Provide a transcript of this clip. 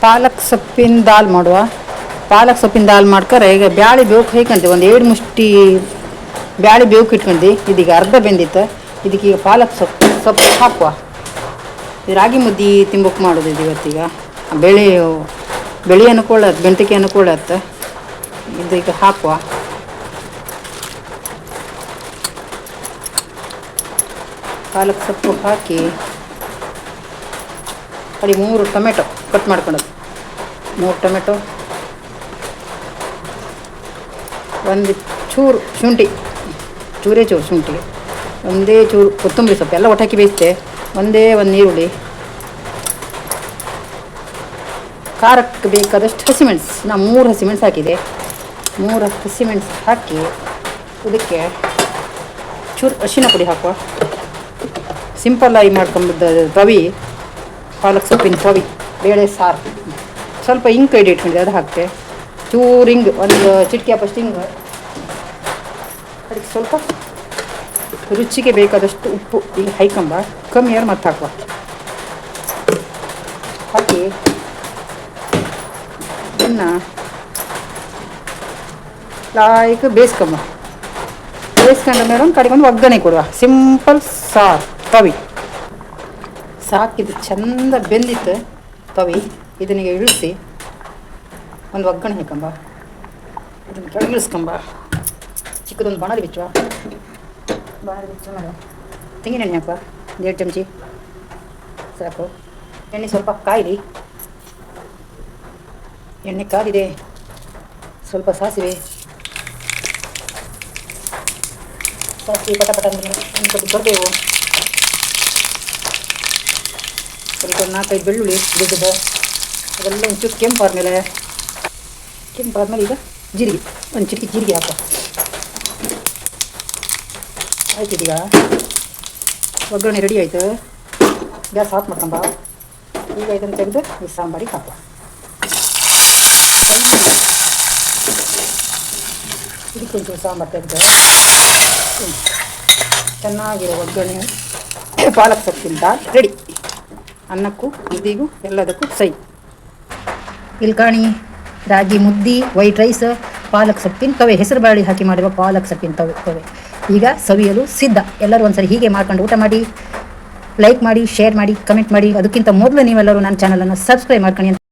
ಪಾಲಕ್ ಸೊಪ್ಪಿನ ದಾಲ್ ಮಾಡುವ. ಪಾಲಕ್ ಸೊಪ್ಪಿನ ದಾಲ್ ಮಾಡ್ಕರೆ ಈಗ ಬ್ಯಾಳಿ ಬೇವು ಹೈಕಂತೀವಿ. ಒಂದು 2 ಮುಷ್ಟಿ ಬ್ಯಾಳಿ ಬೇವು ಇಟ್ಕೊಂಡು ಇದೀಗ ಅರ್ಧ ಬೆಂದಿತ್ತು. ಇದಕ್ಕೆ ಈಗ ಪಾಲಕ್ ಸೊಪ್ಪು ಹಾಕುವ. ರಾಗಿ ಮುದ್ದೆ ತಿಂಬಕ್ಕೆ ಮಾಡೋದು ಇದು ಇವತ್ತೀಗ. ಬೆಳೆ ಅನುಕೂಲ ಬೆಂತಿಕೆ ಅನುಕೂಲ ಇದೀಗ ಹಾಕುವ. ಪಾಲಕ್ ಸೊಪ್ಪು ಹಾಕಿ ಅಲ್ಲಿ 3 ಟೊಮೆಟೊ ಕಟ್ ಮಾಡ್ಕೊಳ್ಳೋದು. 3 ಟೊಮೆಟೊ, ಒಂದು ಚೂರು ಶುಂಠಿ, ಚೂರೇ ಚೂರು ಶುಂಠಿ, ಒಂದೇ ಚೂರು ಕೊತ್ತಂಬರಿ ಸೊಪ್ಪು ಎಲ್ಲ ಒಟ್ಟಾಕಿ ಬೇಯಿಸ್ತೆ. ಒಂದೇ ಒಂದು ಈರುಳ್ಳಿ, ಖಾರಕ್ಕೆ ಬೇಕಾದಷ್ಟು ಹಸಿಮೆಣಸು. ನಾನು 3 ಹಸಿಮೆಣಸು ಹಾಕಿದೆ. 3 ಹಸಿಮೆಣಸು ಹಾಕಿ ಇದಕ್ಕೆ ಚೂರು ಅರಿಶಿನ ಪುಡಿ ಹಾಕುವ. ಸಿಂಪಲ್ಲಾಗಿ ಮಾಡ್ಕೊಂಬಿದ್ದ ಪವಿ, ಪಾಲಕ್ ಸೊಪ್ಪಿನ ಪವಿ, ಬೇಳೆ ಸಾರು. ಸ್ವಲ್ಪ ಇಂಗು ಕೈಡಿ ಇಟ್ಕೊಂಡಿದ್ದೆ, ಅದು ಹಾಕ್ತೆ. ಚೂರು ಹಿಂಗೆ, ಒಂದು ಚಿಟಿಕೆ ಫಸ್ಟ್ ಹಿಂಗೆ. ಅದಕ್ಕೆ ಸ್ವಲ್ಪ ರುಚಿಗೆ ಬೇಕಾದಷ್ಟು ಉಪ್ಪು ಈಗ ಹಾಕೊಂಬ. ಕಮ್ಮಿ ಯಾರು ಮತ್ತೆ ಹಾಕುವ. ಹಾಕಿ ಇನ್ನು ಲಾಯ್ಕ್ ಬೇಯಿಸ್ಕೊಂಬ. ಬೇಯಿಸ್ಕೊಂಡ ಮೇಲೆ ಒಂದು ಕಡೆಗೊಂದು ಒಗ್ಗರಣೆ ಕೊಡುವ. ಸಿಂಪಲ್ ಸಾರು ಪವಿ ಸಾಕಿದ್ದು ಚೆಂದ ಬೆಂದಿತ್ತು ಪವಿ. ಇದನ್ನಿಗೆ ಇಳಿಸಿ ಒಂದು ಒಗ್ಗರಣೆ ಹಾಕೊಂಬ. ಇದನ್ನು ಕೆಳಗೆ ಇಳಿಸ್ಕೊಂಬ. ಚಿಕ್ಕದೊಂದು ಬಾಣಲಿ ಬಿಚ್ಚುವ. ಬಾಣಲಿ ಬಿಚ್ಚ ಮೇಲೆ ತೆಂಗಿನ ಎಣ್ಣೆ ಹಾಕುವ. 1 ಚಮಚಿ ಸಾಕು. ಎಣ್ಣೆ ಸ್ವಲ್ಪ ಕಾಯಿರಿ. ಎಣ್ಣೆ ಕಾದಿದೆ. ಸ್ವಲ್ಪ ಸಾಸಿವೆ ಪಟ ಪಟ ಒಂದು ಕೊರಬೇವು, ಸ್ವಲ್ಪ 4-5 ಬೆಳ್ಳುಳ್ಳಿ ಬಿದ್ದದ. ಅದೆಲ್ಲ ಒಂಚೂರು ಕೆಂಪಾದ್ಮೇಲೆ ಈಗ ಜೀರಿಗೆ, ಒಂದು ಚಿಟಿಕೆ ಜೀರಿಗೆ ಹಾಕುವ. ಆಯ್ತು, ಇದೀಗ ಒಗ್ಗರಣೆ ರೆಡಿ ಆಯಿತು. ಗ್ಯಾಸ್ ಆಫ್ ಮಾಡ್ಕೊಂಬ. ಈಗ ಇದನ್ನು ತೆಗೆದು ಈ ಸಾಂಬಾರಿಗೆ ಹಾಕುವ. ಇದಕ್ಕೆ ಒಂಚೂರು ಸಾಂಬಾರು ತೆಗೆದು ಚೆನ್ನಾಗಿರೋ ಒಗ್ಗರಣೆ ಪಾಲಕ್ ಸೊಪ್ಪಿನ ದಾಲ್ ರೆಡಿ. ಅನ್ನಕ್ಕೂ ಮುದ್ದಿಗೂ ಎಲ್ಲದಕ್ಕೂ ಸೈ. ಇಲ್ಲಿ ಕಾಣಿ, ರಾಗಿ ಮುದ್ದೆ, ವೈಟ್ ರೈಸ್, ಪಾಲಕ್ ಸೊಪ್ಪಿನ ಕವೆ, ಹೆಸರು ಬೇಳೆ ಹಾಕಿ ಮಾಡಿರುವ ಪಾಲಕ್ ಸೊಪ್ಪಿನ ಕವೆ ಈಗ ಸವಿಯಲು ಸಿದ್ಧ. ಎಲ್ಲರೂ ಒಂದ್ಸರಿ ಹೀಗೆ ಮಾಡ್ಕೊಂಡು ಊಟ ಮಾಡಿ. ಲೈಕ್ ಮಾಡಿ, ಶೇರ್ ಮಾಡಿ, ಕಮೆಂಟ್ ಮಾಡಿ. ಅದಕ್ಕಿಂತ ಮೊದಲು ನೀವೆಲ್ಲರೂ ನನ್ನ ಚಾನಲನ್ನು ಸಬ್ಸ್ಕ್ರೈಬ್ ಮಾಡ್ಕೊಳ್ಳಿ.